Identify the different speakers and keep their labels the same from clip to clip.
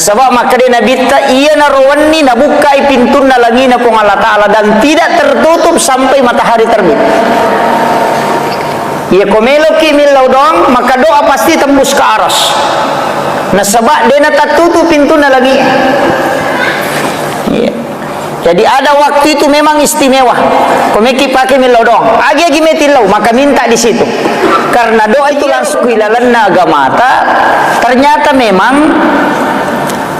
Speaker 1: sebab maka dia Nabi ta iya narawani nabukai pintu na lagi na pong Allah Ta'ala dan tidak tertutup sampai matahari terbit. Ia komelo ki milau dong maka doa pasti tembus ke aras. Sebab dia nak tutup pintu na lagi. Ya. Jadi ada waktu itu memang istimewa. Komeki pakai milodong, agi metilau maka minta di situ. Karena doa itu langsung hilalan agama. Ternyata memang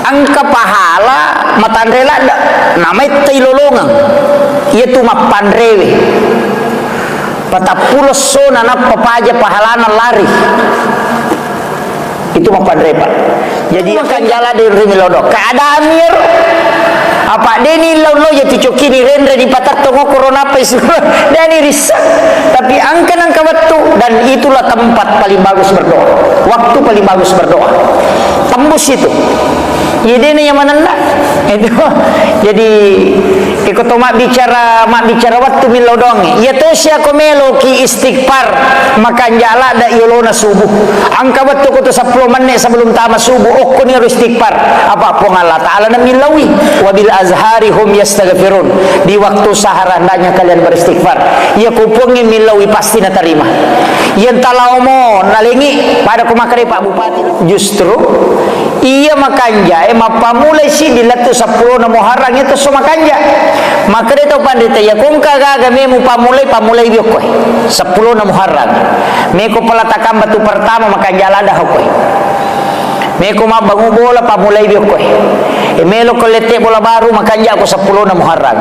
Speaker 1: angka pahala matanrela namanya tailolongan. Ia tu mapanrewe. Patapulos so nana papaja pahalana lari. Itu mapanrepa. Jadi akan jalan dari milodong. Keadaan mir apa deni lo ya ticoki ni rendre di patak tongo corona pa isu deni risak tapi angka waktu dan itulah tempat paling bagus berdoa, waktu paling bagus berdoa tembus itu ya deni yang mana nak itu. Jadi ikut mak bicara waktu milo dong ya to sia komelo ki istighfar makan jala da yolona subuh angka waktu ko to 10 menit sebelum tamat subuh okko ni istighfar apa pun Allah Ta'ala na milawi wabil azhari hum yastaghfirun. Di waktu sahar hendaknya kalian beristighfar. Ia kupungi milawi pasti na terima. Yang talaumo nalingi pada kumakari Pak Bupati. Justru ia makanja mapamulai si dilatu 10 na Muharram itu so makanja. Maka dia pandita ya kung kagaga memu pamulai biok 10 na Muharram. Meko pelatakan batu pertama makanja lada hokoi. Meko mabangu bola pamulai biok melo kolete bola baru makanya aku 10 na Muharram.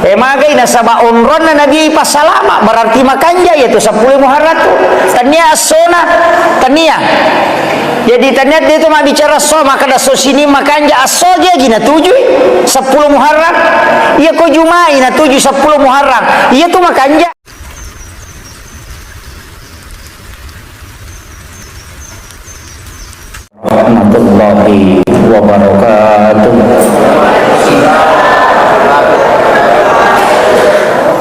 Speaker 1: Magay nasaba unron na nagi pasalama berarti makanya yaitu 10 Muharram tu. Tania asona tania. Jadi tania dia tu mak bicara so maka da so sini makanya aso dia gina 7 10 Muharram. Ia ko jumai na 7 10 Muharram. Ia tu makanya warahmatullahi wabarakatuh.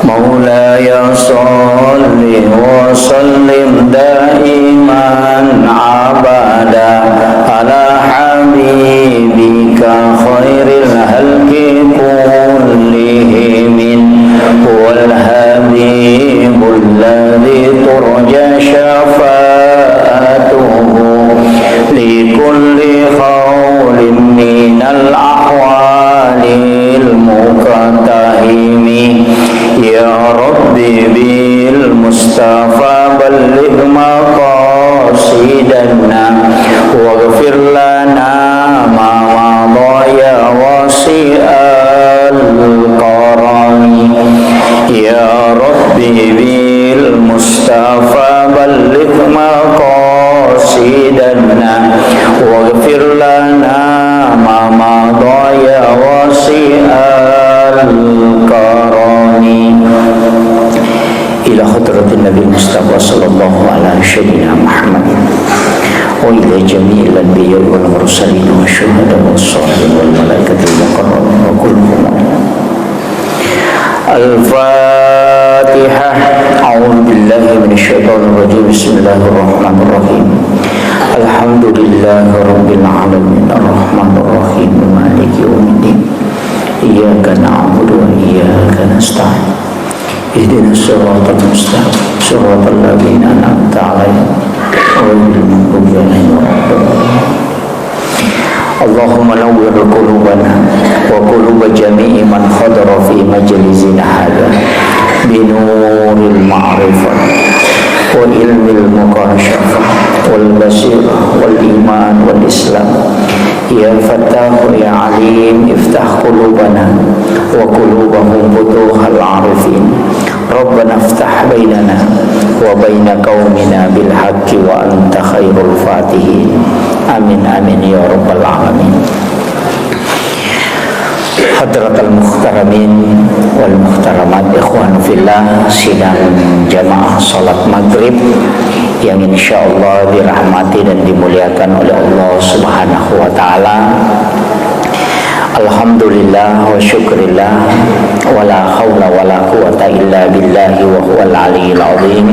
Speaker 1: Maulaya sholli wa sallim daiman abada ala habibika khairil halqi kullihim wal habibul ladzi turja syafa'atuhu likulli khawlin minal ahwalil mukatahimi ya rabbi bil mustafa balligh maqasidana waghfir lana ma madaya wasi'al qarani ya rabbi bil mustafa balligh maqasidana waghfir lana ma madaya wasi'al qarani ila hadratin Nabi Mustafa sallallahu alaihi wasallam Muhammad wa ila jami'il anbiya wal mursalin wa syuhada was salihin wal malaikati muqarrabin wa kulluhum Al-Fatihah. A'udzu billahi minasy syaithanir rajim. Bismillahirrahmanirrahim. Alhamdulillahi rabbil alamin arrahmanir rahim maliki yaumiddin. Iyyaka na'budu wa iyyaka nasta'in. Ihdinas siratal mustaqim. Siratal ladzina an'amta 'alaihim ghairil maghdubi 'alaihim waladdallin. Allahumma nawwir qulubana wa quluba jami'i man hadara fi majlisina hadha bi nuril ma'rifah wa ilmil mukashafah wal basirah wal iman wal islam. Ya Fattah ya Alim iftah qulubana wa qulubahum futuhal arifin. Rabbana iftah bainana wa baina qaumina bil haqqi wa anta khairul fatihin. Amin amin ya rabbal alamin. Hadratal muhtaramin wal muhtaramat ikhwan fillah, sidang jamaah salat maghrib yang insyaallah dirahmati dan dimuliakan oleh Allah Subhanahu wa taala. Alhamdulillah wa syukrillah wa la haula wa la quwata illa billahi wa huwal aliyyil azim.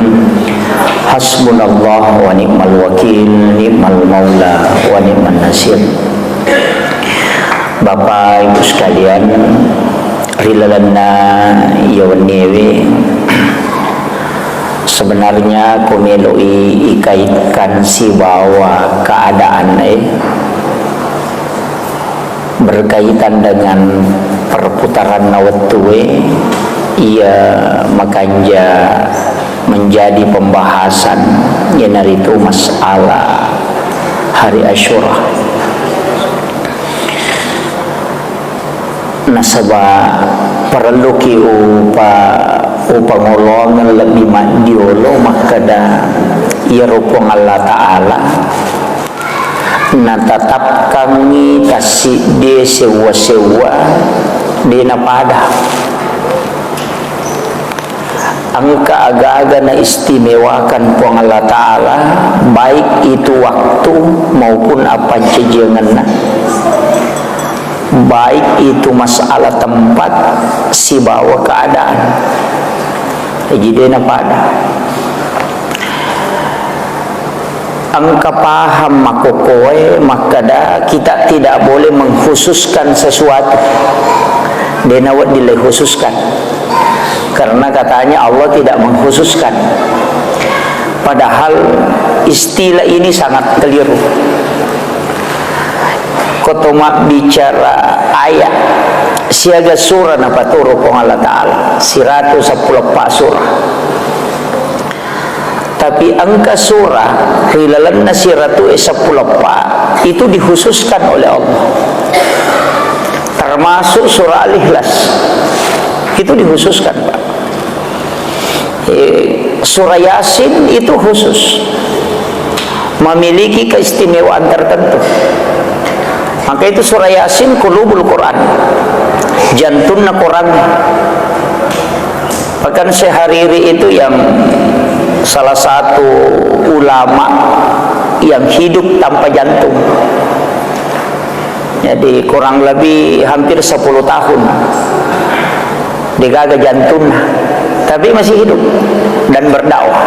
Speaker 1: Hasbunallah wa ni'mal wakil, ni'mal maula wa ni'man nasir. Bapak Ibu sekalian, rilalana yawanewe sebenarnya kumeloi ikaitkan si bawa keadaan berkaitan dengan perputaran nawatue, ia makanja menjadi pembahasan yang itu masalah hari Asyura. Nasabah perlu ki upangolongan lebih madiolo makada ia rupong Allah Ta'ala natatap kami kasih de sewa-sewa de napada angka aga-aga na istimewakan po Allah Ta'ala, baik itu waktu maupun apa jejengan na, baik itu masalah tempat si bawa keadaan jadi na pada angka paham makokoe makada kita tidak boleh mengkhususkan sesuatu denawat dilai khususkan karena katanya Allah tidak mengkhususkan, padahal istilah ini sangat keliru. Kotoma bicara ayat siaga surah napa turu pong Allah Ta'ala 110 surah, tapi angka surah rilalan na 110 itu dikhususkan oleh Allah, termasuk surah Al-Ikhlas itu dikhususkan Pak. Surah Yasin itu khusus memiliki keistimewaan tertentu. Maka itu surah Yasin qulubul Quran, jantungnya Quran. Bahkan Syekh itu yang salah satu ulama yang hidup tanpa jantung, jadi kurang lebih hampir 10 tahun digaga jantungnya, tapi masih hidup dan berdakwah.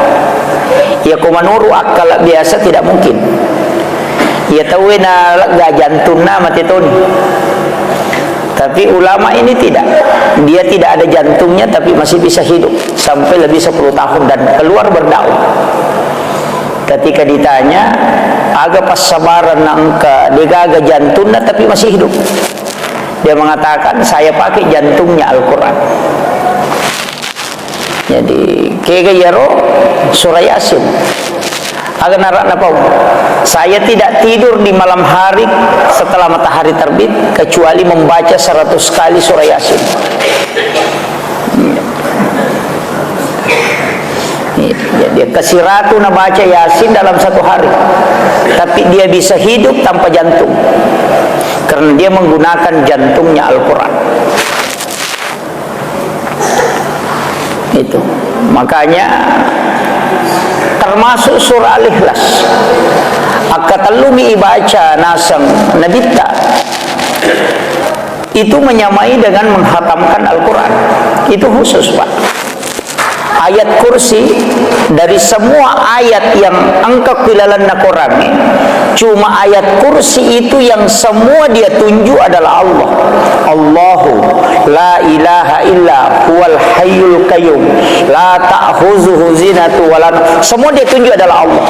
Speaker 1: Ya kumanuru akal biasa tidak mungkin. Ya tahu na lega jantungnya mati tuni. Tapi ulama ini tidak. Dia tidak ada jantungnya tapi masih bisa hidup sampai lebih 10 tahun dan keluar berdakwah. Ketika ditanya, agak pas sabaran angka digaga jantungnya tapi masih hidup. Dia mengatakan saya pakai jantungnya Al-Quran. Jadi kegayaro surah Yasin. Agak narak napau. Saya tidak tidur di malam hari setelah matahari terbit kecuali membaca 100 kali surah Yasin. Dia kesiratu na baca Yasin dalam satu hari, tapi dia bisa hidup tanpa jantung karena dia menggunakan jantungnya Al-Quran. Itu makanya termasuk surah Al-Ikhlas akatalumi ibaca nasang nabita itu menyamai dengan menghatamkan Al-Quran. Itu khusus Pak. Ayat kursi dari semua ayat yang angka kilalan na Quran, cuma ayat kursi itu yang semua dia tunjuk adalah Allah. Allahu la ilaha illa huwal hayyul qayyum la ta'khuzuhu zinatu wa la, semua dia tunjuk adalah Allah.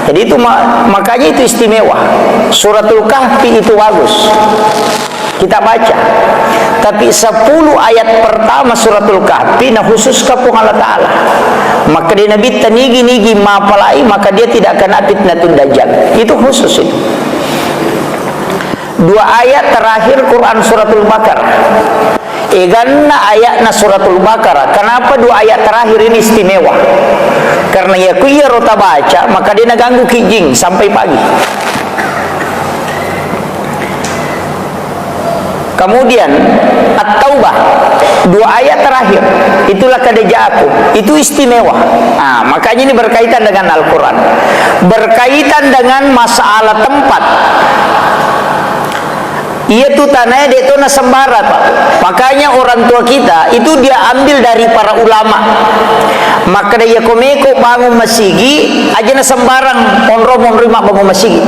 Speaker 1: Jadi itu makanya itu istimewa. Suratul Kahfi itu bagus kita baca, tapi 10 ayat pertama suratul Kahfi nah khusus kapung Allah Ta'ala. Maka dia Nabi tanigi-nigi mapalai, maka dia tidak akan fitnatun dajjal. Itu khusus itu. 2 ayat terakhir Quran suratul Baqarah. Eganna ayatna suratul Baqarah. Kenapa 2 ayat terakhir ini istimewa? Karena ya kuya rota baca, maka dia naganggu kijing sampai pagi. Kemudian At-Taubah 2 ayat terakhir itulah kadeja'aku, itu istimewa. Nah, makanya ini berkaitan dengan Al-Quran, berkaitan dengan masalah tempat. Ia tu tanahnya dia tu na sembara Pak. Makanya orang tua kita itu dia ambil dari para ulama. Maka dia komeko bangun masigi aja na sembarang onro mak bangun masigi.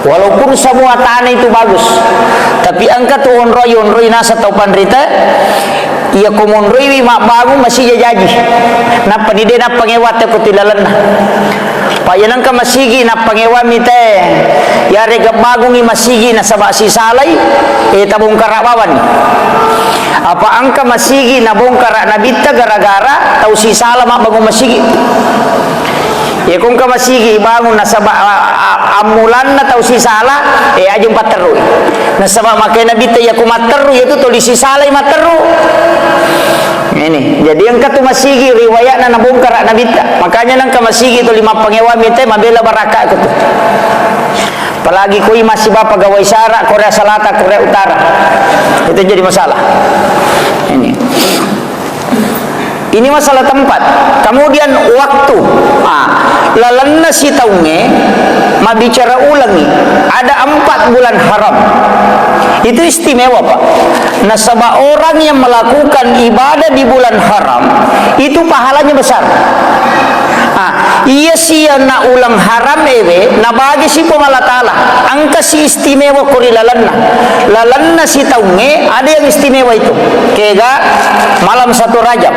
Speaker 1: Walaupun semua tanah itu bagus, tapi angka tu onroi nasa tau pandrita, ia komonroi mak bangun masih jaji. Napa ni dia nak pangewat aku tilalan. Payanan ka masigi na pangewa mite, ya rega bagung i masigi na sabasi salay, tabong karawawan. Apa angka masigi na bongkara na bitta gara-gara tau si sala mak bagung masigi. Ya kung ka masigi bangun na saba amulan na tau si sala ajung pateru na saba makai na bitta ya kumateru itu tuli si salay materu. Ini jadi yang katu masigi riwayat na nabongkar na bitta, makanya nang ka masigi tu 5 pangewa mite mabela baraka kutu. Apalagi kui masih bapa gawai syara Korea Selatan Korea Utara, itu jadi masalah. Ini masalah tempat. Kemudian waktu. Lalanna si taunge mabicara ulangi. Ada 4 bulan haram. Itu istimewa, Pak. Nah, sebab orang yang melakukan ibadah di bulan haram itu pahalanya besar. Iya siya na ulang haram ewe na bagi si Allah Ta'ala angka si istimewa kuri lalanna si taunge ada yang istimewa itu kega malam 1 Rajab,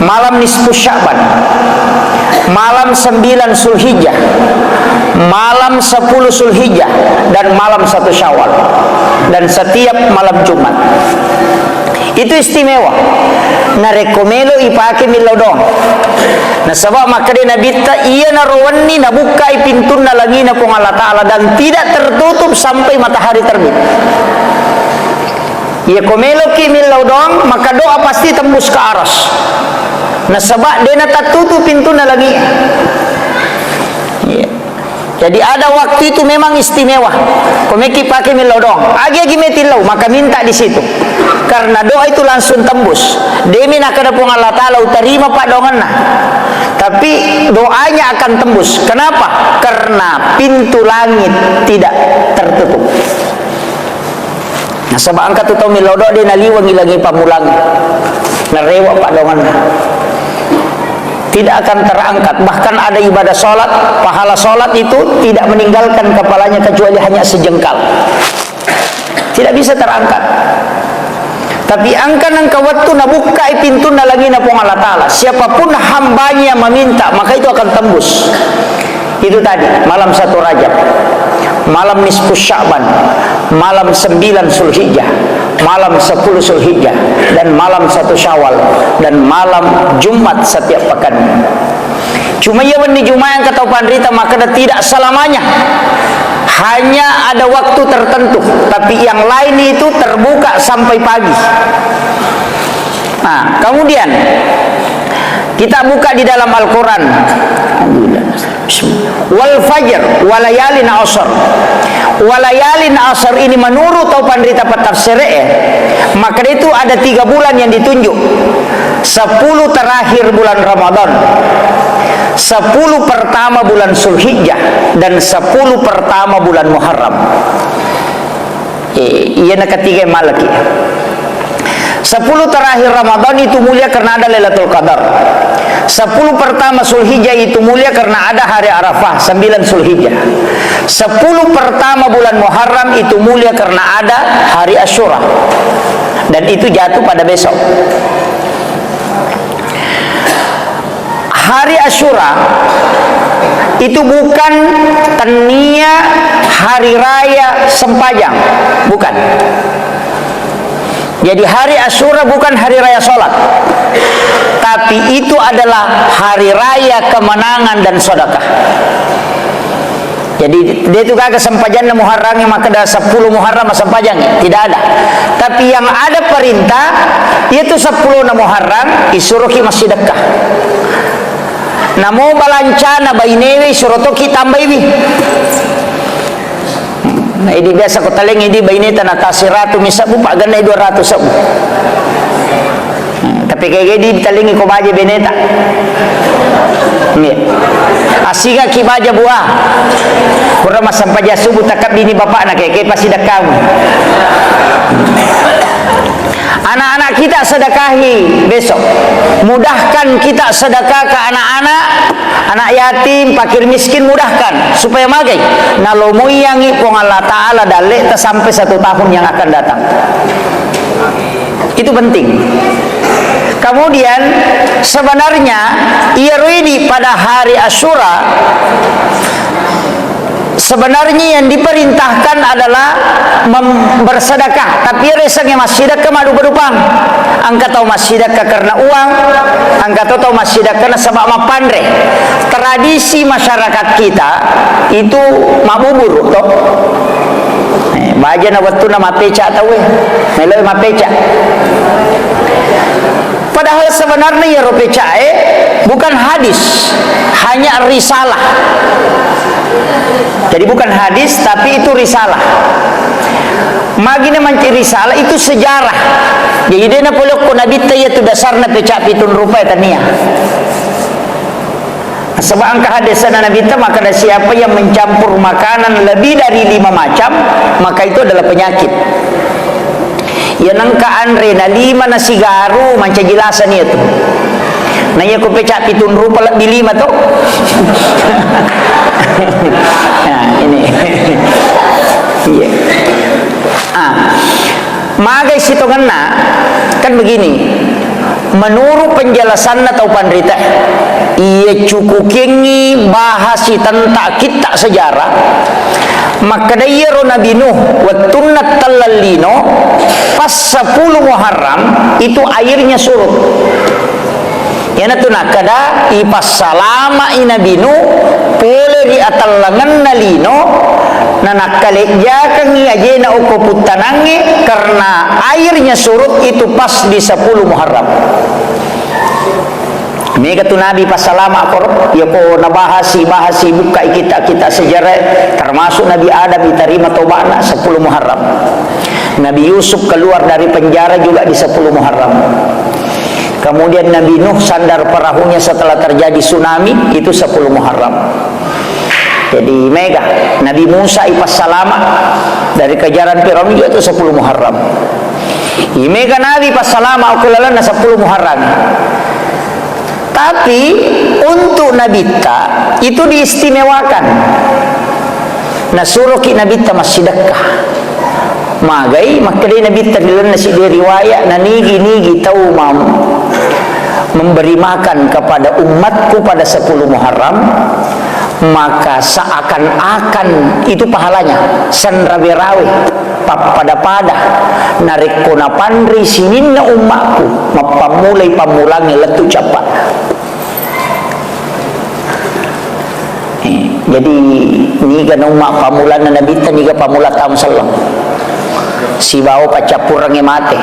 Speaker 1: malam nisfu Sya'ban, malam 9 Zulhijjah, malam 10 Zulhijjah, dan malam 1 Syawal, dan setiap malam Jumat. Itu istimewa. Na rekomelo ipake milodong. Na sabab maka dia nabita iya na rawani na bukai pintu na lagi na kung Allah Ta'ala dan tidak tertutup sampai matahari terbit. Iya komelo ki milodong maka doa pasti tembus ke aras. Na sabab dia na tertutup pintu na lagi. Jadi ada waktu itu memang istimewa. Komeki pakai milodong, agi metilau maka minta di situ. Karena doa itu langsung tembus. Demi nak ada pun Allah Ta'ala terima pak donganna. Tapi doanya akan tembus. Kenapa? Karena pintu langit tidak tertutup. Nah, sebab angkat tu tahu milodong dia naliwangi lagi pamulangi. Narewa pak donganna. Tidak akan terangkat. Bahkan ada ibadah solat, pahala solat itu tidak meninggalkan kepalanya kecuali hanya sejengkal. Tidak bisa terangkat. Tapi angka nang kawat tu nabuka pintu na lagi na pong Allah Ta'ala. Siapapun hambanya meminta, maka itu akan tembus. Itu tadi, malam 1 Rajab, malam nisfu Sya'ban, malam 9 Zulhijjah, malam 10 Zulhijjah, dan malam 1 Syawal, dan malam Jumat setiap pekan. Cuma ya di Jumat yang kata pandrita maka tidak selamanya. Hanya ada waktu tertentu, tapi yang lain itu terbuka sampai pagi. Nah, kemudian kita buka di dalam Al-Quran. Wal fajr walayalin asr. Walayalin asr ini menurut tau pandrita petafsir maka itu ada 3 bulan yang ditunjuk. 10 terakhir bulan Ramadan, 10 pertama bulan Zulhijjah, dan 10 pertama bulan Muharram. Iya nak ketiga malaki. 10 terakhir Ramadan itu mulia karena ada Lailatul Qadar. 10 pertama Zulhijjah itu mulia karena ada hari Arafah 9 Zulhijjah. 10 pertama bulan Muharram itu mulia karena ada hari Asyura, dan itu jatuh pada besok. Hari Asyura itu bukan tania hari raya Sempajang, bukan. Jadi hari Asyura bukan hari raya sholat, tapi itu adalah hari raya kemenangan dan sedekah. Jadi dia itu kagak Sempajang Muharram maka ada 10 Muharram Sempajang, tidak ada. Tapi yang ada perintah itu 10 Muharram disuruh ki masih sedekah. Namo balancana bainewi surotoki tambaiwi. Nah, ini biasa ko taleng ini baineta na tasiratu misabu pa ganay 200 sabu. Tapi kayak di talingi ko baje beneta. Nih. Asiga ki baja buah. Kurang masampa jasubu takap bini bapak na kayak pasti dakam. Anak-anak kita sedekahi besok. Mudahkan kita sedekah ke anak-anak, anak yatim, fakir miskin, mudahkan supaya magai nalo moyangi pong Allah Ta'ala dalek sampai 1 tahun yang akan datang. Itu penting. Kemudian sebenarnya ia ready pada hari Asyura. Sebenarnya yang diperintahkan adalah bersedekah, tapi resangnya masydekah madu berupang. Angka tahu masydekah karena uang, angka tahu masydekah karena sebab mapandre. Tradisi masyarakat kita itu mabubur toh. Baja na waktu nama peca tahu melalui mapeca. Padahal sebenarnya ya ropeca bukan hadis, hanya risalah. Jadi bukan hadis tapi itu risalah. Magina manci risalah itu sejarah. Jadi dia na polok ko nabi tayo tu dasar na peca pitun rupa tania. Sebab angka hadisan Nabi itu maka ada siapa yang mencampur makanan lebih dari 5 macam maka itu adalah penyakit. Ya nangka andre na 5 nasi garu manca jelasan itu. Nanya ko pecah pitun rupa di 5 tuh. Nah ini. Iya. Magai sitonganna kan begini. Menurut penjelasan atau pandrita, ia cukup kengi bahasi tentang kita sejarah. Maka dia Nabi Nuh watunat talalino pas 10 Muharram itu airnya surut. Yana tu nak kada ipas salama Nabi Nuh pole di atalangan nalino nanak kalekja kangi aje na uko putanange karena airnya surut itu pas di 10 Muharram. Mega tu Nabi pas salama korok ya ko nabahasi buka kita sejarah termasuk Nabi Adam diterima tobatna 10 Muharram. Nabi Yusuf keluar dari penjara juga di 10 Muharram. Kemudian Nabi Nuh sandar perahunya setelah terjadi tsunami itu 10 Muharram. Jadi mega Nabi Musa ipas salama dari kejaran Firaun juga itu 10 Muharram. Mega Nabi pas salama akulalana 10 Muharram. Tapi untuk Nabi ta itu diistimewakan. Nah suruh ki Nabi ta masydekah. Magai maka dia Nabi ta dilan nasi dia riwayat na nigi tahu memberi makan kepada umatku pada 10 Muharram. Maka seakan-akan itu pahalanya sanrabe-rawe pada narik kona pandri sininna umatku mapamulai pamulangi letu capat. Jadi ni kan umat pamulan Nabi ta ni ga pamula tahun sallam si bawa pacapurange mate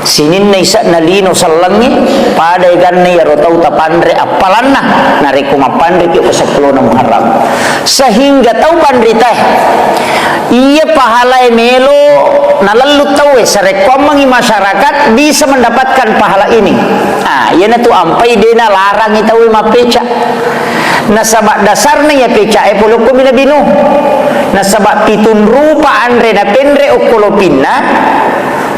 Speaker 1: sinin na isa na lino sallangi pada ikan na yaro tau tapandre apalanna nariku mapandre kyo ko 10 na Muharram sehingga tau pandri teh iya pahala melo nalalut tau sa rekomangi masyarakat bisa mendapatkan pahala ini. Iya na tu ampai dia na larang itaw mapeca na sabak dasarna ya peca pulok ko Nabi Nuh na sabak pitun rupa andre na pendre ukolopinna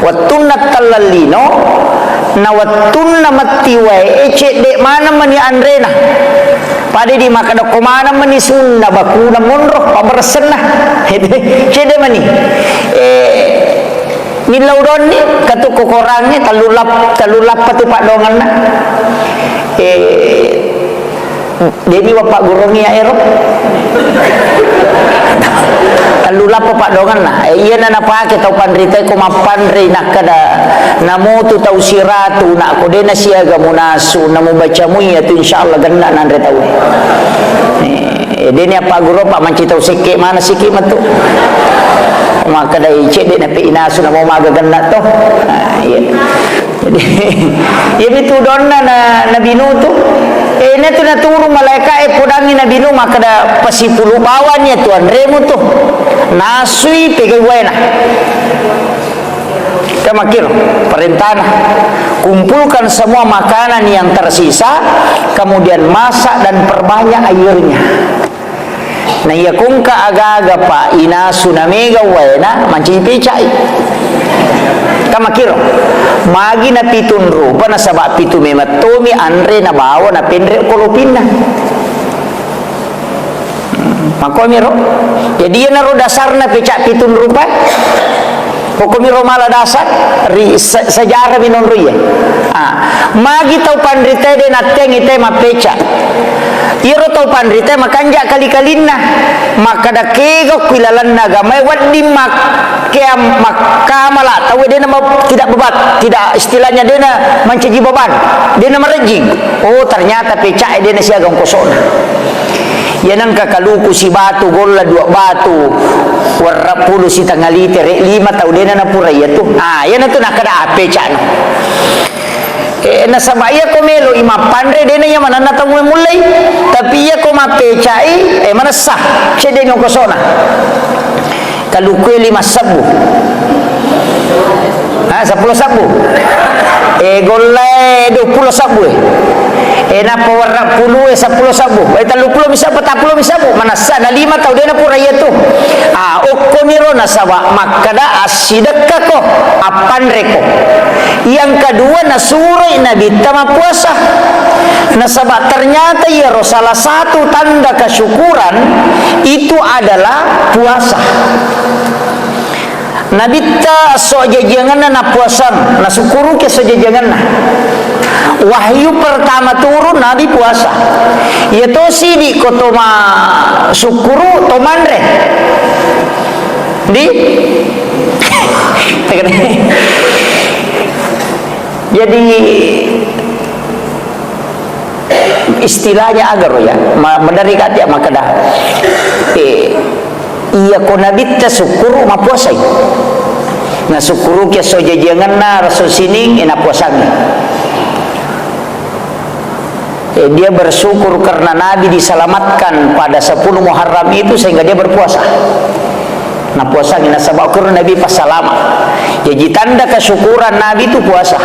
Speaker 1: watunat talalino na watunna matiwai dek mana mani andrena pada di makada komana mani sunna bakuna monroh pamersenah cede mani nilaudon ni katu kokorangnya talulap patu pak dongan na jadi bapak gurongi aero talulap pak dongan na iya na napake tau pandrita ko mapandre nakada namo tu tau siratu nak ko dena siaga munasu namo baca muya tu insyaallah ganda nandre tau deni apa guru pak manci tau sikit mana sikit matu maka dai cek dek napi inasu namo maga ganda to iya jadi ya itu donna Nabi Nuh tu ini tu na turu malaikat podangi Nabi Nuh maka da pasipulu bawannya tuan remu tu nasui pegai wena kemakir perintah kumpulkan semua makanan yang tersisa kemudian masak dan perbanyak airnya. Nah iya kungka aga-aga pa inasu na mega wena manci pecai kamakiro magi na pitun rupa na sabak pitu mematomi andre na bawa na pendre kolopin na makomiro jadi ya naro dasar na pecak pitun rupa Hukumiro mala dasar sejarah minon ruye. Magi tau pandrite de nateng ite mapeca. Iro tau pandrite makanja kali-kalinna. Maka da kego kuilalan naga mai waddi mak kea makamala tau de nama tidak bebat, tidak istilahnya de na mencuci beban. De na merejing. Oh ternyata peca de na siagang kosona. Yanang kakaluku si batu golla dua batu warra puluh si tangalite re lima tau dena na pura ya tu yana tu nak kada ape cano na sabaya ko melo ima pandre dena ya mana na tau mulai tapi ya ko mape cai mana sah cede ngoko sona kaluku 5 sabu 10 sabu golla 20 sabu na pawarra puluh 10 sabu 30 bisa 40 bisa bu mana sana 5 tau dia na pura ya tu okomiro na sawa makada asidakka ko apan reko yang kedua na surai nabi tama puasa na sawa ternyata ya salah satu tanda kesyukuran itu adalah puasa. Nabi ta soja jangan na puasa na syukuru ke soja jangan na wahyu pertama turun Nabi puasa ya to sidi kotoma syukuru to mandre di jadi istilahnya agar ya dari kata maka dah iya ko Nabi ta syukuru ma puasa na syukuru ke soja jangan na rasul sining ina puasanya dia bersyukur karena Nabi diselamatkan pada 10 Muharram itu sehingga dia berpuasa. Nah puasa ini nasabah karena Nabi pas selamat. Jadi tanda kesyukuran Nabi itu puasa.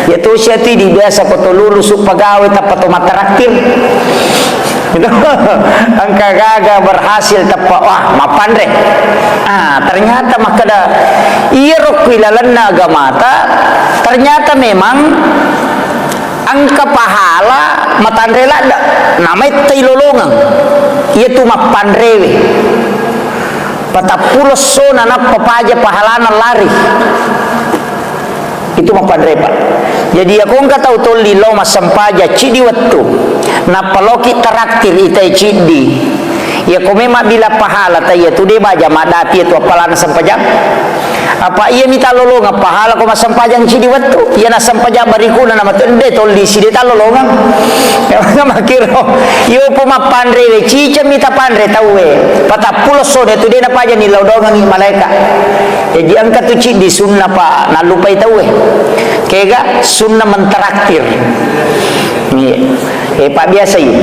Speaker 1: Yaitu siati di biasa poto lulus pegawai tapato materaktir. Itu angka gaga berhasil tepat wah mapandre. Ternyata makada irok wilalanna agama ternyata memang angka pahala matandrela namai tailolongang yaitu mapandrewe patapulos sona na papaja pahalana lari itu mapandrepa jadi aku enggak tahu toli lo masampaja cidi wattu na paloki taraktir itai cidi ya ko memang bila pahala taya tu de baja madati itu apalana sampajang apa ia minta lolongan pahala ko masampajang cidi wattu ia na sampajang barikuna nama tende tolli sidi talolongan ya makiro yo puma pandre we cica minta pandre tawe patapulos sone tu de na paja ni lodongan ni malaika jadi angkat tu cidi sunnah pa na lupai tawe kega sunnah mentraktir pak biasa yun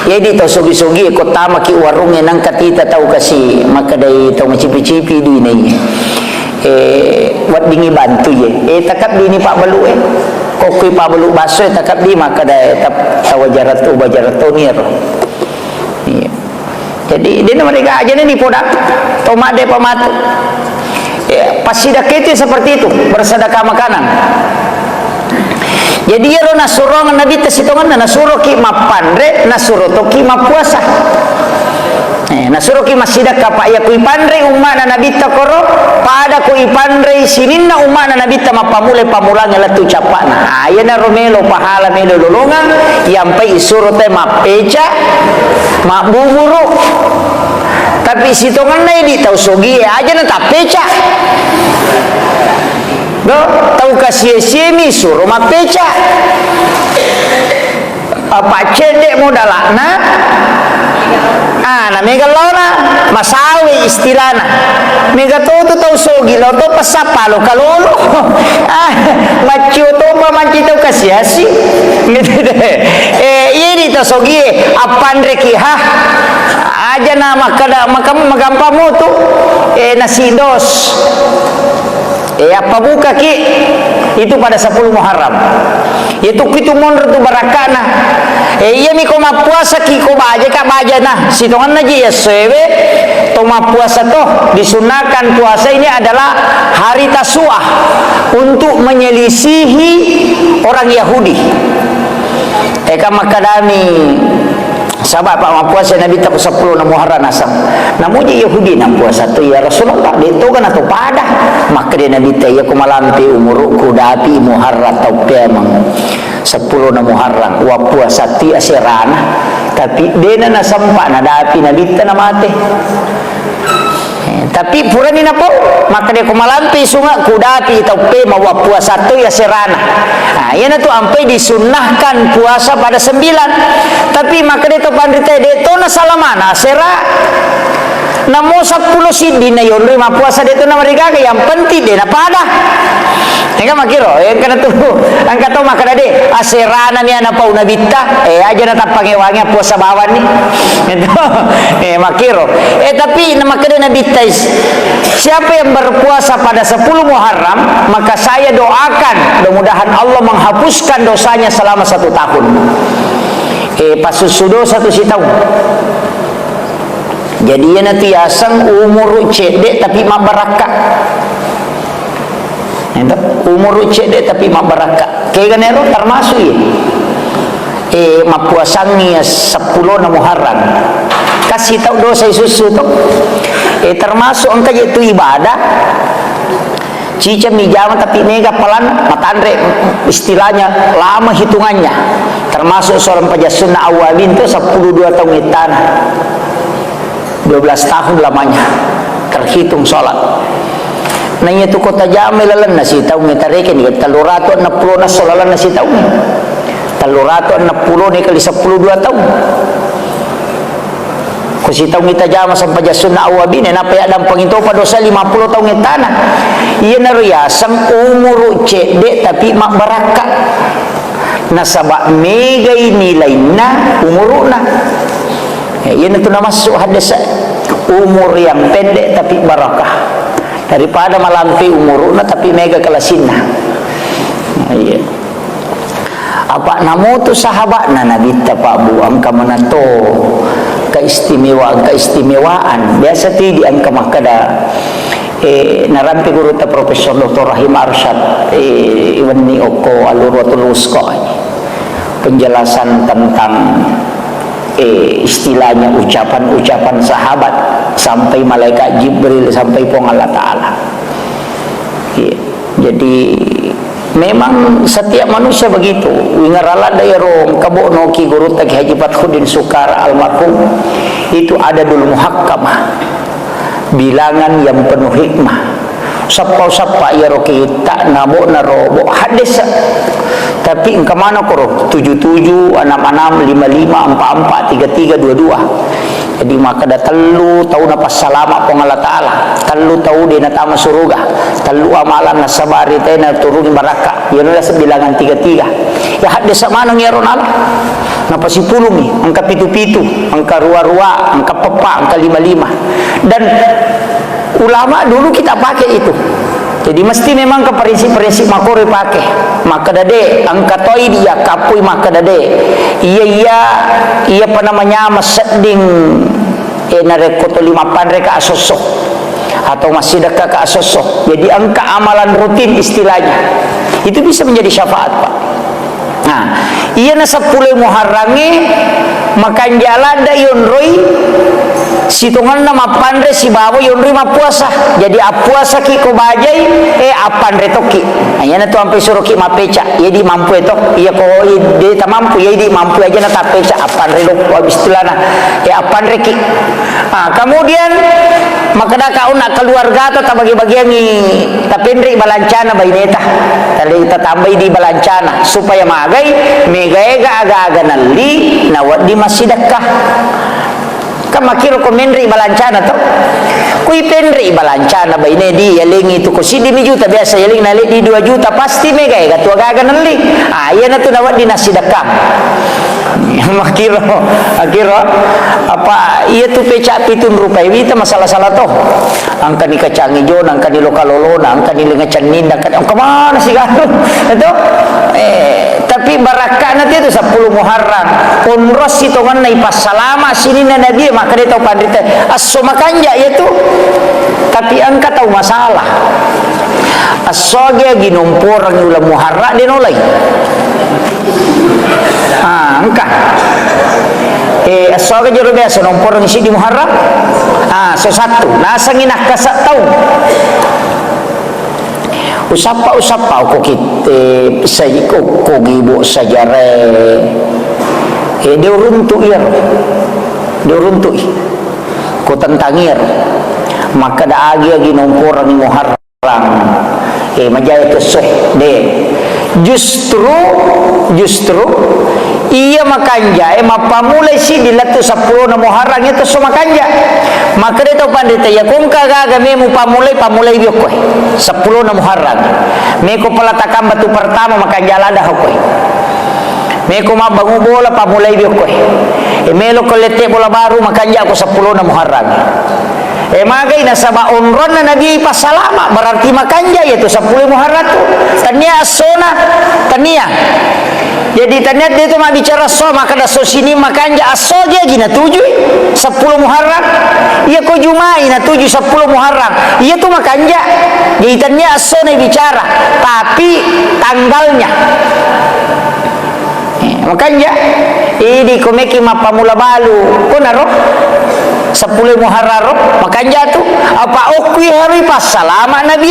Speaker 1: jadi tau sogi-sogi ko tama ki warungnya nang katita tau kasi makadai tau macipi-cipi di ni wat dingi bantu ye takap di ni pak balu kokoi pak balu baso takap di makadai tau wajaratu ni jadi dia mereka aja ni podak toma de pamatu pasidak itu seperti itu bersedekah makanan. Jadi ya nasurongan Nabi tesitongan nasuro ki mapandre nasuro to ki mapuasa. Nasuro ki masidak kapa ya kui pandre umma na Nabi takoro pada kui pandre sininna umma na Nabi ta mapamule pamulang latu capana. Ya na romelo pahala melo lolongan yampai isuro te mapeca mabuburu. Tapi sitongan na di tau sogi aja na tapeca. Tahu kasih semi suruh mapeca apa cedek modalana na mega lona masawi istilana mega to tahu sogi lo to pasapa lo kalolo macio to pa mancito kasih asi gitu deh ini to sogi apan reki aja nama kada magampa mo tu nasidos apa buka ki itu pada 10 Muharram itu kitu monor tu barakana iya mi ko mapuasa ki ko baja ka baja nah sitongan na ya sewe to mapuasa toh disunahkan puasa ini adalah hari Tasu'ah untuk menyelisihi orang Yahudi. Eka makadami sahabat pak puasa Nabi tak 10 na Muharram asam. Namun je Yahudi na puasa tu ya Rasulullah dito kan atau pada maka dia Nabi teh ya kumalampi umurku dapi Muharram tau pemang 10 na Muharram wa puasa ti asirana tapi dia na sampa na dapi Nabi teh na mate. Tapi purani na po maka dia kumalampi sunga kudapi tau pemang wa puasa tu ya serana. Nah, yan na tu ampai disunahkan puasa pada 9. Tapi maka dia tu pandita dia tu na salamana sera namo 10 sidi na yon lima puasa dia tu na mereka yang penting dia na pada. Enggak makiro yang kana tu angkat tu maka dia aserana ni ana pau nabita aja na tapangewangi puasa bawan ni. Itu makiro. Tapi nama kada nabita siapa yang berpuasa pada 10 Muharram maka saya doakan mudah-mudahan Allah menghapuskan dosanya selama 1 tahun. Pasusudo 1 tahun. Jadi ya nanti asang umur cedek tapi mak barakah. Umur cedek tapi mak barakah. Kaya ganero termasuk ya. Mapuasangi 10 na Muharram. Kasih tahu dosa susu tu. Termasuk engkau itu ibadah. Cica mijama tapi nega pelan matandre istilahnya lama hitungannya. Termasuk seorang pajasuna awalin tu 12 tahun itan. 12 tahun lamanya terhitung sholat. Nanya tu kota Jamil lalan nasi tahu ngetareke ni talurato 60 na solalan nasi tahu. Talurato 60 ni kali 12 tahun. Kusi tahu kita jama sampai jasuna awabin napa ya dan penginto pa dosa 50 tahun ngitana. Ieu naruya sang umur cedek tapi mak barakat. Nasaba mega nilainya umuruna. Ia itu nama masuk hadis umur yang pendek tapi barakah daripada malampi umuruna tapi mega kelasinna. Iya. Apa namu tu sahabat na Nabi Pak Bu angka manato keistimewaan biasa ti di angka makada narampi guru ta Profesor Dr. Rahim Arsyad Iwani Oko Alurwatul Wusqa penjelasan tentang istilahnya ucapan-ucapan sahabat sampai malaikat Jibril sampai pun Allah Ta'ala. Jadi memang setiap manusia begitu. Wingarala daerong kabo noki guru tagi Haji Fathudin Sukar almarhum itu ada dulu muhakkamah bilangan yang penuh hikmah. Sapa-sapa ya roki tak nabo narobo hadis. Tapi engkau mana koro 77 66 55 44 33 22. Jadi maka dah telu tahu napa salama pong Allah Ta'ala, telu tahu dia natama surga, telu amalan nasabari tena turun barakah. Ia adalah sebilangan 33. Ya hadis mana ya Ronald? Napa si pulumi, angka pitu-pitu, angka rua-rua, angka pepa, angka 55. Dan ulama dulu kita pakai itu. Jadi mesti memang ke prinsip-prinsip makore pakai. Maka dade angka toi dia kapui maka dade. Iya apa namanya maseding narekoto 5 pandre ka asosok atau masih dekat ke asosok. Jadi angka amalan rutin istilahnya. Itu bisa menjadi syafaat, Pak. Nah, iya na 10 Muharrangi makan jalan da yonroi situngan nama pandre si bawa yonroi ma puasa. Jadi puasa ki ko bajai apandre toki. Aya na tu ampai suruh ki ma peca. Jadi mampu itu iya ko dia tak mampu jadi mampu aja na tak peca apandre lo istilahna. Apandre ki. Kemudian makada kau nak keluarga atau tak bagi-bagian ni tapendri balancana baineta. Tadi kita tambah di balancana supaya magai megega aga-aga nali nawat di masih dekat. Kamakiro ko menri balancana to. Kui penri balancana baine di yaling itu ko sidi mi juta biasa yaling nali di 2 juta pasti megega tu aga-aga nali. Iya na tu nawat di nasi dekat. Makiro apa iya tu pecak pitun rupai wita masalah-salah toh angka ni kacang hijau angka ni lokalolona angka ni lengacan ninda angka mana sih garu itu tapi tapi barakah nanti itu 10 Muharram unros itu kan nai pas salama sini na Nabi maka dia tahu pandita aso makanja itu tapi angka tahu masalah aso dia ginumpur ang ulam Muharram dia nolai angka aso dia jero biasa numpur ang isi di Muharram so satu nasa nginak kasak tahu usapa ko kita saya ko gibo sajare dia runtuh ko tentangir maka da agi numpur ni Muharram majaya keseh de justru iya makanja mapamulai si dilatu 10 na Muharram itu so makanja maka dia tahu pandita ya kung kagaga me mo pamulay biok ko 10 na Muharram me ko palatakam batu pertama makanja lada ko me ko mabangu bola pamulay biok ko me lo kolete bola baru makanja ko 10 na Muharram magay nasa maunron na Nabi pasalama berarti makanja yaitu 10 Muharram tu tania asona tania jadi tanya dia tu mak bicara so maka dah so sini makanja aso dia gina 7 10 Muharram ia ko Jumai na 7 10 Muharram ia tu makanja jadi tanya aso na bicara tapi tanggalnya makanja ini komeki mapamula balu ko naro 10 Muharram makanya tu apa okwi hari pas salama Nabi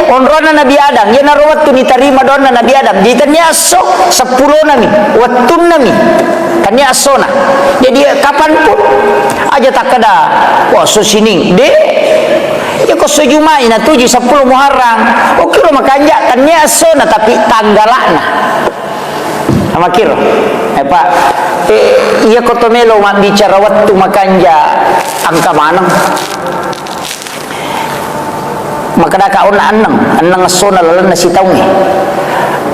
Speaker 1: onrona Nabi Adam ya naro waktu diterima dona Nabi Adam ditanya so 10 nami waktu nami tanya asona jadi kapanpun aja tak ada wah so sini de ya ko so Jumai na 7 10 Muharram oke lo makanya tanya asona tapi tanggalana amakiro Pak iya ko tomelo mak bicara waktu makanja angka mana maka dah kau nak anang sona lalan nasi tahu ni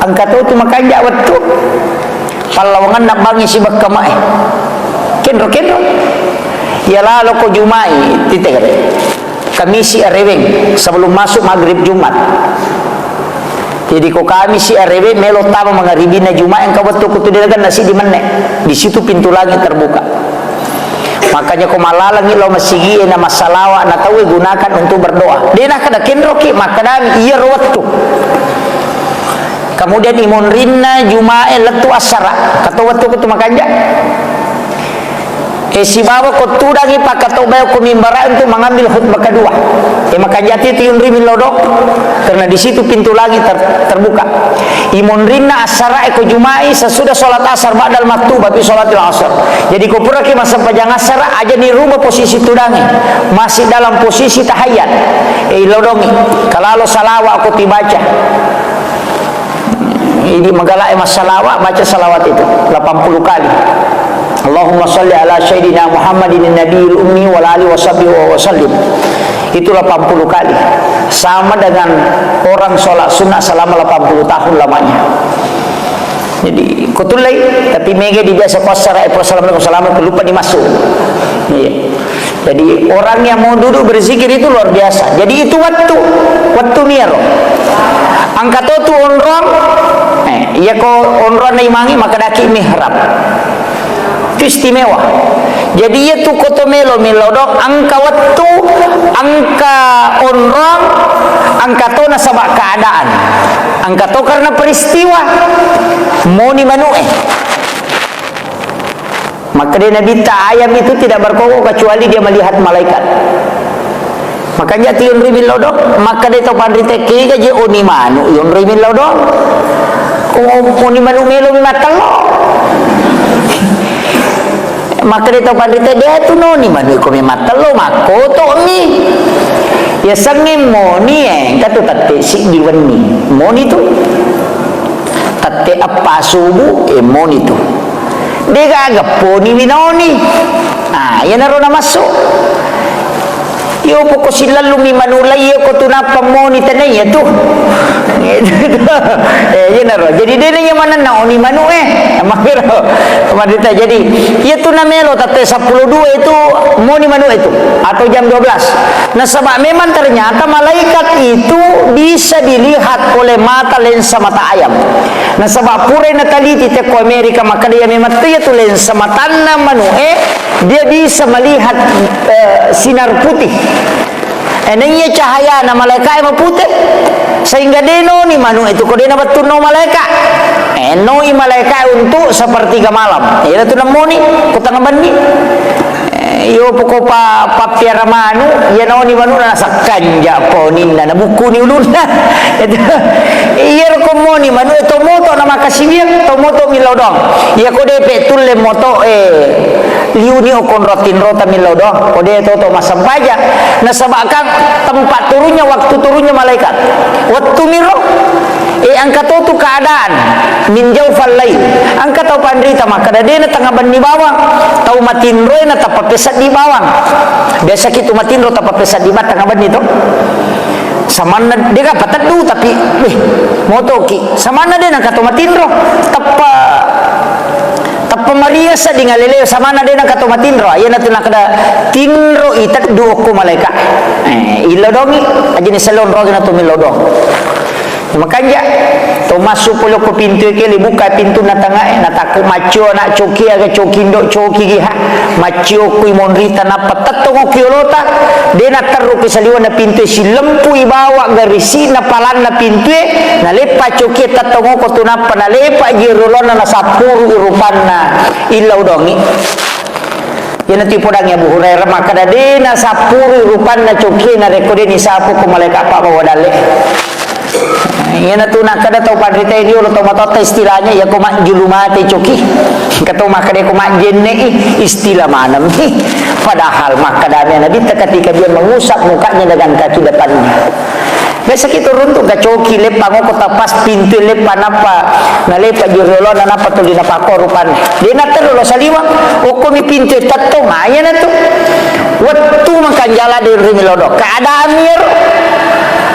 Speaker 1: angka tu makanja waktu palawangan nak bangi si bakama kenro ya lalu ko Jumai titik kami si areweng sebelum masuk maghrib Jumat jadi ko kami si areweng melo tama mengaribina Jumat yang kau waktu kutu dia kan nasi di mana di situ pintu langit terbuka makanya ko malalang ilo masigi na masalawa na tahu gunakan untuk berdoa dia nak kada kenroki maka iya waktu kemudian imun rinna Jumat letu asara kata waktu kutu makanja si bawa ko tudangi pakato bayo ko mimbara untuk mengambil khutbah kedua makanya tiun rimin lodok karena di situ pintu langit terbuka imun rinna asara ko Jumai sesudah sholat asar ba'dal maktubah fi sholatil asar jadi ko pura ki masa pajang asar aja ni rumah posisi tudangi masih dalam posisi tahiyat lodongi kalau salawat ko tibaca ini magala salawat baca salawat itu 80 kali Allahumma salli ala sayyidina Muhammadin nabiyil ummi wal ali washabihi wa sallim itu 80 kali sama dengan orang sholat sunnah selama 80 tahun lamanya jadi kutulai tapi mege di biasa pasara assalamualaikum lupa dimasuk jadi orang yang mau duduk berzikir itu luar biasa jadi itu waktu miro angkat tu onron iya ko onron na imangi maka daki mihrab itu istimewa jadi itu kotomelo milodok angka waktu angka onrong angka to na sabak keadaan angka to karena peristiwa moni manue maka dia Nabi ayam itu tidak berkokok kecuali dia melihat malaikat makanya tiun rimin lodok maka dia tahu pandrite kega je oni manu yon rimin lodok oni manu melo matalo maka dia tahu pandita dia tu noni manu ko matalo makoto ni ya sangi moni katu tatte si diweni moni tu tatte apa subuh moni tu dia agak poni minoni ya naro na masuk yo poko silalu mi manulai yo ko tunapa mo ni tanay tu. Jadi dia ni yang mana nak ni manu makiro madita. Jadi ia tu namelo tate 12 itu mo ni manu itu atau jam 12. Nah sebab memang ternyata malaikat itu bisa dilihat oleh mata lensa mata ayam. Nah sebab pure nataliti te ko Amerika maka dia memang tu lensa mata na manu dia bisa melihat sinar putih. Enaknya cahaya na malaikat yang putih sehingga deno ni manu itu ko dena betul no malaikat. No i malaikat untuk sepertiga malam. Ira tu namo ni ko tanga bandi. Yo poko papiara manu ya no ni manu na sakanja po ni na buku ni ulun. Iya ko mo ni manu to moto na makasibia to moto milodong. Ya ko depe tulle moto liuni o konrotin rota milodong. Ko de to masampaja. Na sabakan tempat turunnya waktu turunnya malaikat. Waktu miro angka tu keadaan min jaufal lail. Angka tahu pandrita maka dena tengah bani bawang. Tahu matinro na tapapesat di bawang. Biasa kita matinro tapapesat di tengah bani tu. Samana dia ka patadu tapi moto ki. Samana dia nak kata matinro tapa Maria sa di ngalileo samana dia nak kata matinro. Ayan natin nakada tinro itat duo ko malaikat. Ilodongi aja ni salon rogi na tumilodong. Makanya to masuk polo ko pintu ke buka pintu na tanga na taku macho na choki aga chokindo choki giha macho ku monrita na patat to kiolota de na taru ke saliwa na pintu si lempu ibawa garisi na palan na pintu na lepa choki tatongo ko tunapa na lepa girolona na sapuru urupanna ilau dongi. Yan ati podang ya Bu Hurairah maka de na sapuru urupanna choki na rekode ni sapu ko malaikat pa bawadale. Yan na tunak kada tau padrita ini ulo tau matota istilahnya ya kumak julumate coki katau makade kumak jenne istilah manam padahal makadamnya Nabi ketika dia mengusap mukanya dengan kaki depannya. Biasa kita runtuk ke coki lepa ngoko tapas pintu lepa napa na lepa jirolo na napa tuli napa korupan dia na terlo salima oko mi pintu tatto maya na tu waktu makan jala di rimilodo keadaan mir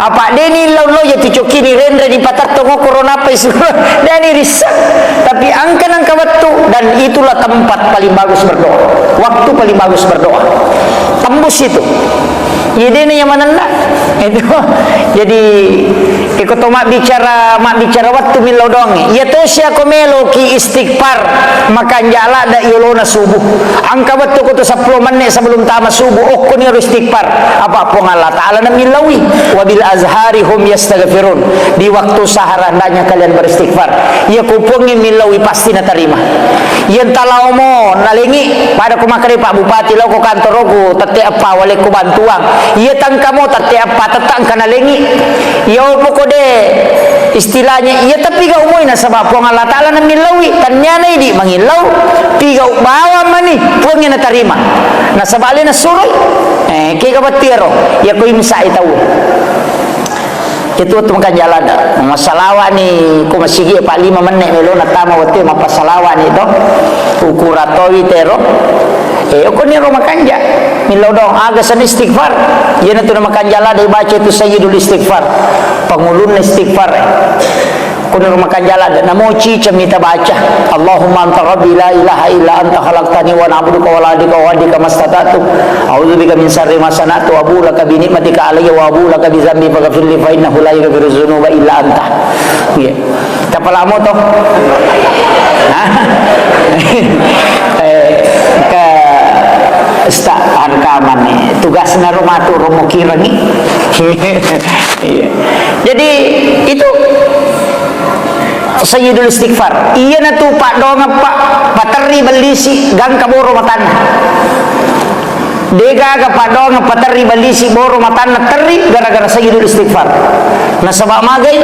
Speaker 1: apa deni lo ya ticoki ni rendre di patat tongo corona pes deni risak tapi angka waktu dan itulah tempat paling bagus berdoa waktu paling bagus berdoa tembus itu jadi ini yang mana nak itu jadi ikut mak bicara waktu milodong ya tosya komelo ki istighfar makan jala da yolona subuh angka waktu ko to 10 menit sebelum tamat subuh okko ni istighfar apa pun Allah taala na milawi wabil azhari hum yastaghfirun di waktu sahar hendaknya kalian beristighfar ya kupungi milawi pasti na terima yen talau mo nalingi pada ko makare Pak Bupati lo ko kantor ko tete apa wale ko bantuang ia tangkamo tete apa tetang kana lengi ya poko de istilahnya ia tapi ga umoy na sabab ko Allah taala na milawi tanya na idi mangilaw tiga bawa mani puangnya na tarima na sabali na suroy kaya batiro ya ko imsa itaw itu tu makan jalan masalawa ni ko masigi pa 5 menit melo na tama wate mapasalawa ni to ukuratowi tero ko ni ro makanja milodong aga san istighfar yan tu na makan jalan dai baca tu sayyidul istighfar pangulun istighfar ko ni ro makan jalan namo cica mita baca Allahumma anta rabbi la ilaha illa anta khalaqtani wa na'buduka wa la adika wa adika mastata'tu a'udzubika min syarri ma sana'tu wa abu laka bi ni'matika alayya wa abu laka bi dzambi faghfir li fa innahu la yaghfiru dzunuba illa anta. Ya. Tapalamo to. Ke staan kaman ni tugas na rumah tu romo kirangi. Jadi itu Sayyidul istighfar iya na tu pak dong pak pateri belisi gang kaboro matana dega ga pak dong pateri belisi boro matana teri gara-gara sayyidul istighfar na sabab magai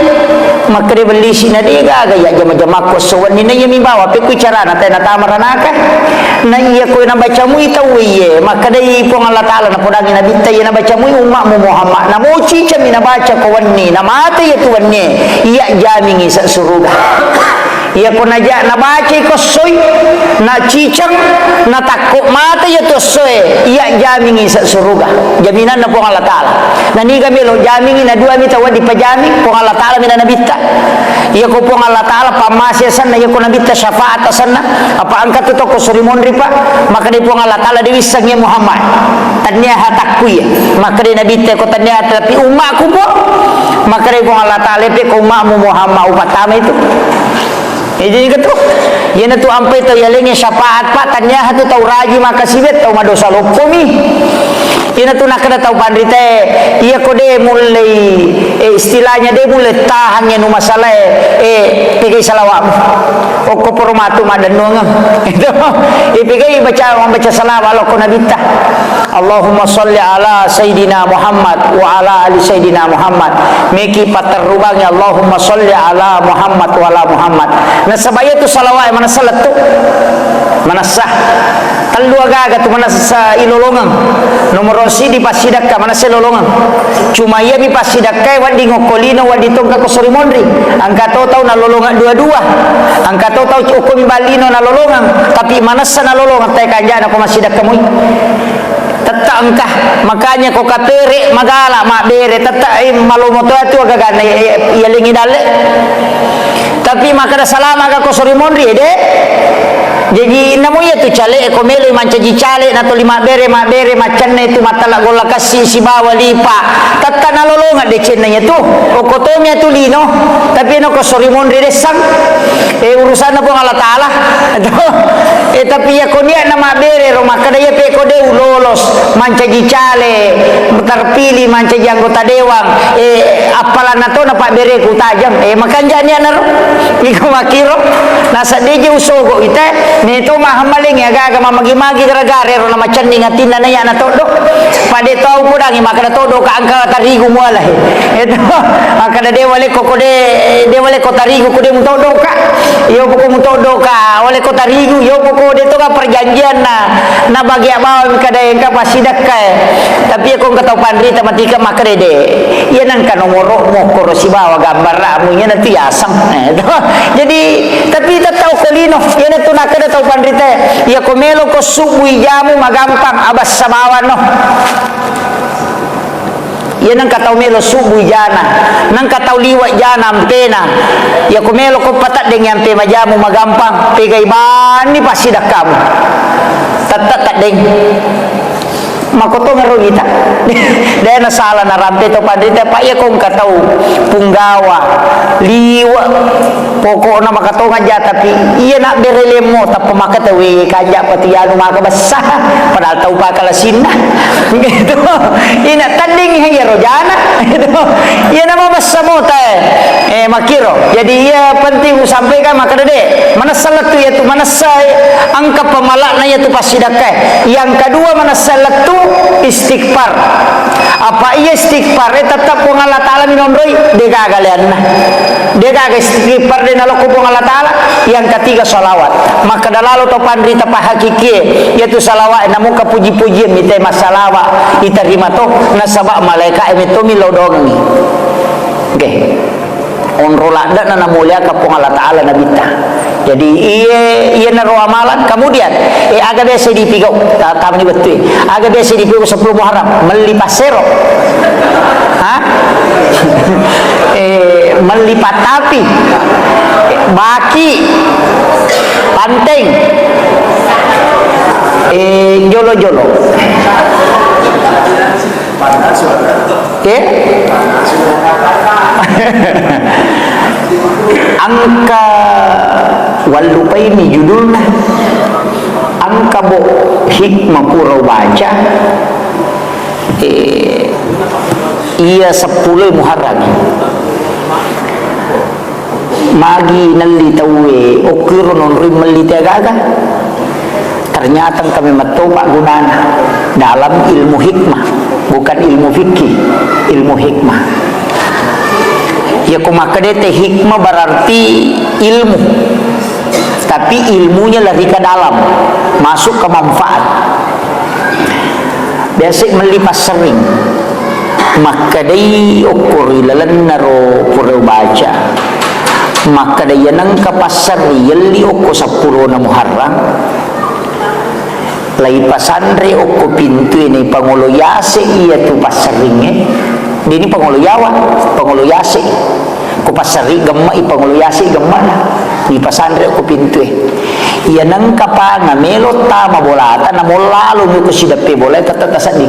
Speaker 1: makre belisi na dega ga ya jama-jama ko sowan ni na yemi bawa pe ku cara na tena tamaranaka na iya ko na baca mu itaw iye makadai po Allah taala na podagi na bitay na baca mu umma mu Muhammad na mo cica mi na baca ko wanni na mata ya tu wanni iya jamingi sa suruga ia ko naja na baca ko soy na cicang na takut mata ya to soy ia jamingi sa suruga jaminan na po Allah taala na ni kami lo jamingi na dua mita wadi pajami po Allah taala mina nabita ia ko po Allah taala pamasya sana ia ko nabita syafaat sana apa angkat to ko surimondri pa maka di po Allah taala diwisangnya Muhammad tanya hatakku ya maka di nabita ko tanya tapi umatku po maka di po Allah taala pe ko umatmu Muhammad upatama itu jadi gitu yana tu ampai tu yalenge syafaat pak tanya hatu tau raji maka sibet tau madosa lokomi yana tu nak kena tau pandrite iya kode mulai istilahnya dia mulai tahannya nu masalah pegai salawat oko pormatu madanung itu pegai baca salawat lo nabita Allahumma salli ala sayidina Muhammad wa ala ali sayidina Muhammad meki paterubangnya Allahumma salli ala Muhammad wa ala Muhammad na sabaya tu salawat mana salat tu mana sah talu agaga tu mana sa ilolongan nomor rosi di pasidakka mana sa ilolongan cuma ia mi pasidakka wadi ngokolino wadi tongka ko sorimondri angka tau na lolongan dua-dua angka tau cukup balino na lolongan tapi mana sa na lolongan tay kanjana ko masidakka mui tetap engkah makanya kau katere magala mak bere tetap malumoto itu agak gana ialingi dale tapi maka salam agak kau sori mondri deh jadi namu ya tu cale ekomelo mancaji cale nato lima bere macan itu mata la gola kasih si bawa lipa tetap nalolonga de cenanya tu okotomnya tu lino tapi no kau sori mondri desang urusan apa Allah taala tapi ya kau niat nama bere ro maka dia pe kau deu lolos mancaji cale terpilih mancaji anggota dewan apalan nato na pak bere ku tajam makan jani anaro iko makiro nasa deje usogo ite ne to mahamaling ya gaga mamagi-magi gara-gara ro na macan ni ngatina na ya na todo pade tau pudangi maka na todo ka angka tarigu muala itu maka de wale ko de wale ko tarigu ko de mutodo ka yo ko mutodo ka wale ko tarigu yo ko de to ka perjanjian na bagi abaw kada yang ka pasidak ka tapi ko ka tau pandri tamatika maka de iya nan ka nomoro mo ko sibawa gambar ramu nya nanti asam jadi tapi tatau kolino yan ito nakada tau pandrite ya komelo ko subui jamu magampang abas sabawan no yan ang katau melo subui jana nang katau liwat jana ampena ya komelo ko patat dengan pe majamu magampang pegay bani pasidak kamu tatat deng makoto ngaro kita dahil nasala na rampe to pandita pa iya kong katau punggawa liwa pokok na makato nga dya tapi iya na berele mo tapos makatawi kanya pati ano makabasa padahal tau pa kalasin na gitu ina tanding hangiro jana gitu iya na mabasa mo tayo makiro jadi iya penting sampaikan makadade manasalat tu yaitu manasay ang kapamala na yaitu pasidakay yang kedua manasalat tu istighfar apa iya istighfar tetap po Allah taala minondroy degagalian na degaga istighfar de naloko po Allah taala yang ketiga salawat maka dalalo to pandrita pa hakiki yaitu salawat namu ka puji-pujian mitay masalawa itarima to nasaba malaika emito milodongi okay onrolada na namulia ka po Allah taala nabita jadi iya naro amalan kemudian aga biasa dipigau kami betul aga biasa dipigau 10 Muharram melipat sero melipat tapi baki panteng jolo-jolo angka walupay ni judulnya angka bo hikmah pura baca iya 10 Muharram magi nali tawe okiro non rimali tagaga ternyata kami matoba gunana dalam ilmu hikmah bukan ilmu fikih ilmu hikmah ya kumakadete hikmah berarti ilmu tapi ilmunya lari ke dalam masuk ke manfaat biasa melipas sering maka day ukur ilalan naro pura baca maka daya nang kapasar yelli oko 10 na Muharram lai pasandre oko pintu ini pangoloyase iya tu pasaringe dini pangoloyawa pangoloyase ko pasari gemma i pangoloyase gemma na ni pasandre oko pintu iya nang kapa na melot ta mabolata na molalo mi ko sidape boleh tatasadi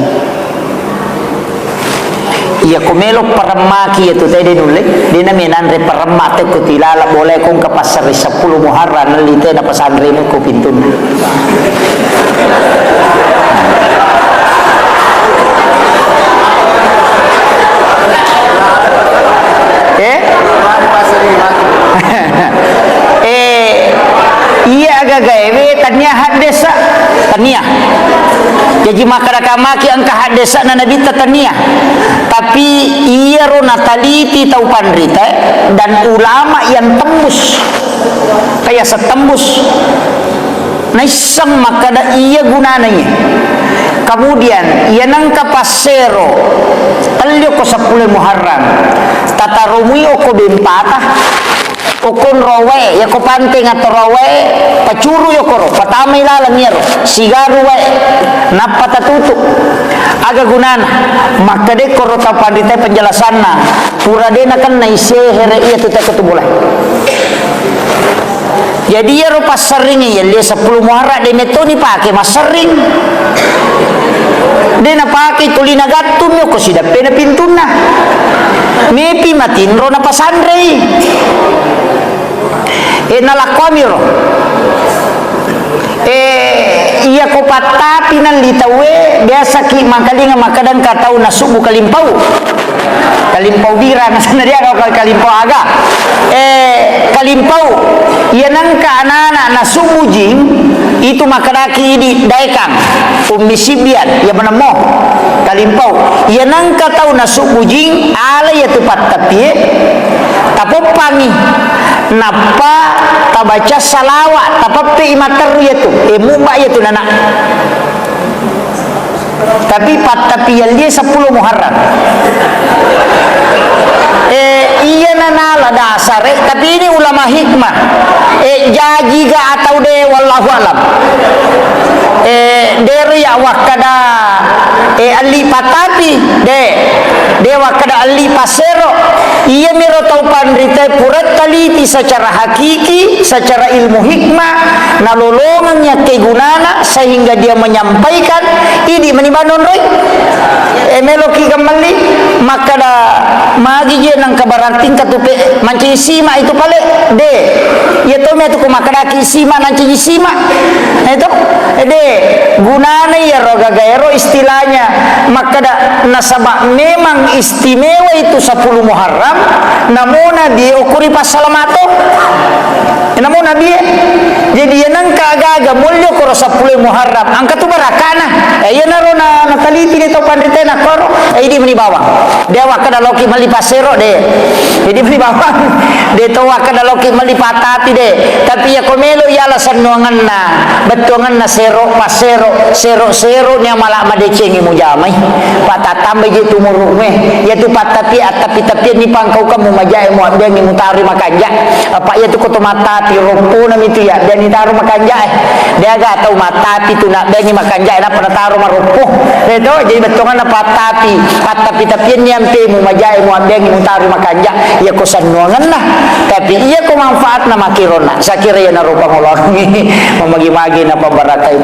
Speaker 1: iya kumelo paramaki itu tadi nulik di naminan re paramate ko tilala boleh kung kapasar 10 Muharram nalite na pasandre mo ko pintun iya agak gawe tanya hadesa tania jadi maki angka hadesa na nabi tania tapi iya ro nataliti tau pandrita dan ulama yang tembus kayak setembus naisang makada iya gunananya kemudian iya nang kapasero talyo ko 10 Muharram tatarumui oko bempata okon rowe ya ko panting atau rowe pacuru yo koro patamay lalang yero sigaru we napata tutup aga gunana maka de koro ta pandita penjelasan na pura de kan naise here iya tuta ketubulai jadi ya ro pasering ya le 10 Muharram de neto ni pake masering de na pake tulina gattum yo ko sida pena pintuna mepi matin ro na pasandre nalakomiro iya ko patapi nan litawe biasa ki makalinga makadan katau nasubu kalimpau bira na sana dia kalau kalimpau aga kalimpau iya nang ka anana nasubu jing itu makadaki di daikang umisibian ya menemo kalimpau iya nang katau nasubu jing ala ya tupat tapi tapopangi napa tabaca salawat tapapi imatar yaitu mubah yaitu nana tapi tapi yang dia 10 Muharram iya nana lah dasar tapi ini ulama hikmah jaji ga atau de wallahu alam dari ya wakada ali patapi de wakada ali pasero iya miro tau pandrita purat taliti secara hakiki secara ilmu hikmah nalolongannya kegunana sehingga dia menyampaikan ini menibanon roy meloki kembali maka da magi je nang kabaranting katupe manci sima itu pale de ya to me tu kumakadaki sima nanci sima itu de gunana ya roga gaero istilahnya maka da nasabah memang istimewa itu 10 Muharram namuna dia ukuri pasalamato namuna dia jadi nang kagaga mulyo ko 10 Muharram angka tu barakana ya naro na nataliti ni to pandrite na koro ini meni bawang dia wakada loki mali pasero de jadi meni bawang de to wakada loki mali patati de tapi ya komelo ya alasan nuangan na betongan na sero pasero sero nya malak madecengi mujamai patatambe je tumuru me ya tu patati tapi ni pangkau kamu majai mu ambiang ni mutari makanja apa ya tu koto matati rompo na mitu ya dan itaru makanja dia ga tau matati tu nak bengi makanja na pada taru marompo itu jadi betongan na patati tapi nyampe mu majai mu ambiang ni mutari makanja ya ko sanuangan lah tapi iya ko manfaat na makirona sakira ya na rupa ngolong mamagi-magi na pambarakai